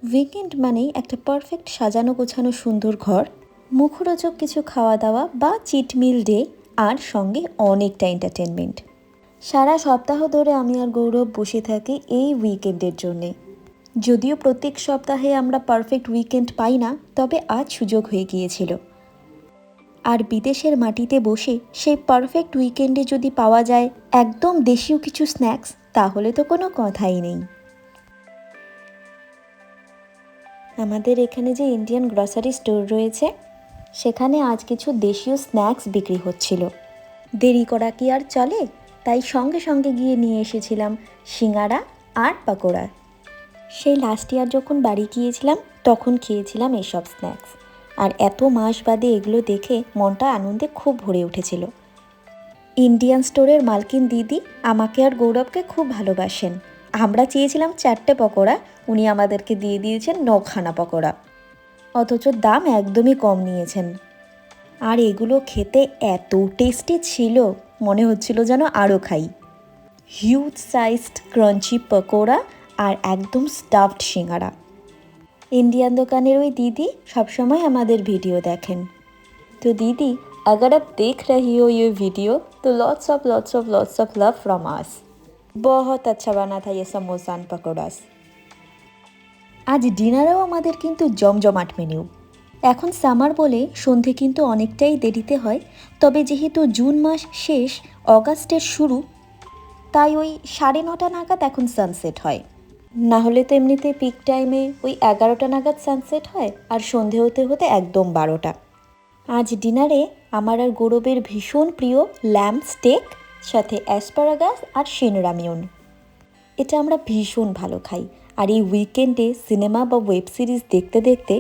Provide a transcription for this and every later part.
Weekend মানেই একটা perfect সাজানো গোছানো সুন্দর ঘর, মুখরোচক কিছু খাওয়া দাওয়া বা চিট মিল ডে, আর সঙ্গে অনেকটা এন্টারটেনমেন্ট। সারা সপ্তাহ ধরে আমি আর গৌরব বসে থাকি এই উইকেন্ডের জন্যে। যদিও প্রত্যেক সপ্তাহে আমরা পারফেক্ট উইকেন্ড পাই না, তবে আজ সুযোগ হয়ে গিয়েছিল। আর বিদেশের মাটিতে বসে সেই পারফেক্ট উইকেন্ডে যদি পাওয়া যায় একদম দেশীয় কিছু স্ন্যাক্স, তাহলে তো কোনো কথাই নেই। আমাদের এখানে যে ইন্ডিয়ান গ্রসারি স্টোর রয়েছে, সেখানে আজ কিছু দেশীয় স্ন্যাক্স বিক্রি হচ্ছিল। দেরি করা কি আর চলে, তাই সঙ্গে সঙ্গে গিয়ে নিয়ে এসেছিলাম সিঙ্গারা আর পাকোড়া। সেই লাস্ট ইয়ার যখন বাড়ি গিয়েছিলাম তখন খেয়েছিলাম এসব স্ন্যাক্স, আর এত মাস বাদে এগুলো দেখে মনটা আনন্দে খুব ভরে উঠেছিল। ইন্ডিয়ান স্টোরের মালকিন দিদি আমাকে আর গৌরবকে খুব ভালোবাসেন। আমরা চেয়েছিলাম 4টে পকোড়া, উনি আমাদেরকে দিয়ে দিয়েছেন 9খানা পকোড়া, অথচ দাম একদমই কম নিয়েছেন। আর এগুলো খেতে এত টেস্টি ছিল, মনে হচ্ছিল যেন আরও খাই। হিউজ সাইজড ক্রাঞ্চি পকোড়া আর একদম স্টাফড সিঙ্গারা। ইন্ডিয়ান দোকানের ওই দিদি সবসময় আমাদের ভিডিও দেখেন। तो दीदी, अगर आप देख रही हो ये वीडियो तो lots of love from us। बहुत अच्छा बना था ये समोसा एंड पकौड़ास। আজ ডিনারেও আমাদের কিন্তু জমজমাট মেনু। এখন সামার বলে সন্ধে কিন্তু অনেকটাই দেরিতে হয়, তবে যেহেতু জুন মাস শেষ, অগাস্টের শুরু, তাই ওই 9:30 নাগাদ এখন সানসেট হয়। না হলে তো এমনিতে পিক টাইমে ওই 11টা নাগাদ সানসেট হয়, আর সন্ধে হতে হতে একদম 12টা। আজ ডিনারে আমার আর গৌরবের ভীষণ প্রিয় ল্যাম্ব স্টেক, সাথে অ্যাসপারাগাস আর শিনরামিউন। এটা আমরা ভীষণ ভালো খাই, আর এই উইকেন্ডে সিনেমা বা ওয়েব সিরিজ দেখতে দেখতে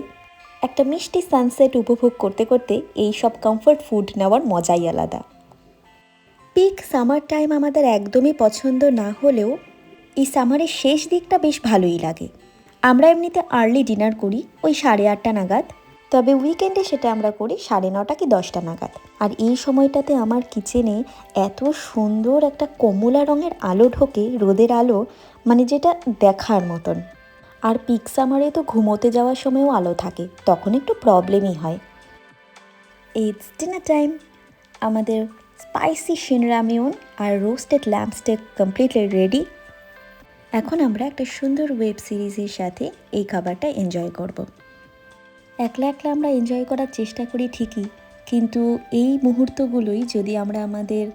একটা মিষ্টি সানসেট উপভোগ করতে করতে এই সব কমফর্ট ফুড নেওয়ার মজাই আলাদা। পিক সামার টাইম আমাদের একদমই পছন্দ না হলেও এই সামারের শেষ দিকটা বেশ ভালোই লাগে। আমরা এমনিতে আর্লি ডিনার করি ওই 8:30 নাগাদ, তবে উইকেন্ডে সেটা আমরা করি 9:30 কি 10টা নাগাদ। আর এই সময়টাতে আমার কিচেনে এত সুন্দর একটা কমলা রঙের আলো ঢোকে, রোদের আলো, মানে যেটা দেখার মতন। আর পিক সামারে তো ঘুমোতে যাওয়ার সময়ও আলো থাকে, তখন একটু প্রবলেমই হয়। It's dinner time. আমাদের স্পাইসি শিনরামিউন আর roasted lamb steak completely ready. এখন আমরা একটা সুন্দর ওয়েব সিরিজের সাথে এই খাবারটা এনজয় করব। একলা একলা আমরা এনজয় করার চেষ্টা করি ঠিকই, কিন্তু এই মুহূর্তগুলোই যদি আমরা আমাদের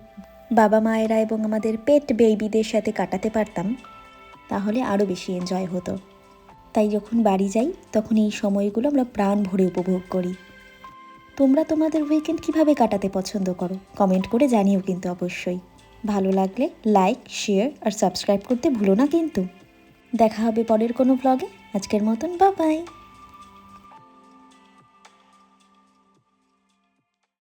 বাবা মায়েরা এবং আমাদের পেট বেবিদের সাথে কাটাতে পারতাম, তাহলে আরও বেশি এনজয় হতো। তাই যখন বাড়ি যাই তখন এই সময়গুলো আমরা প্রাণ ভরে উপভোগ করি। তোমরা তোমাদের উইকেন্ড কীভাবে কাটাতে পছন্দ করো কমেন্ট করে জানিও কিন্তু অবশ্যই। ভালো লাগলে লাইক, শেয়ার আর সাবস্ক্রাইব করতে ভুলো না কিন্তু। দেখা হবে পরের কোনো ব্লগে। আজকের মতন বাই বাই।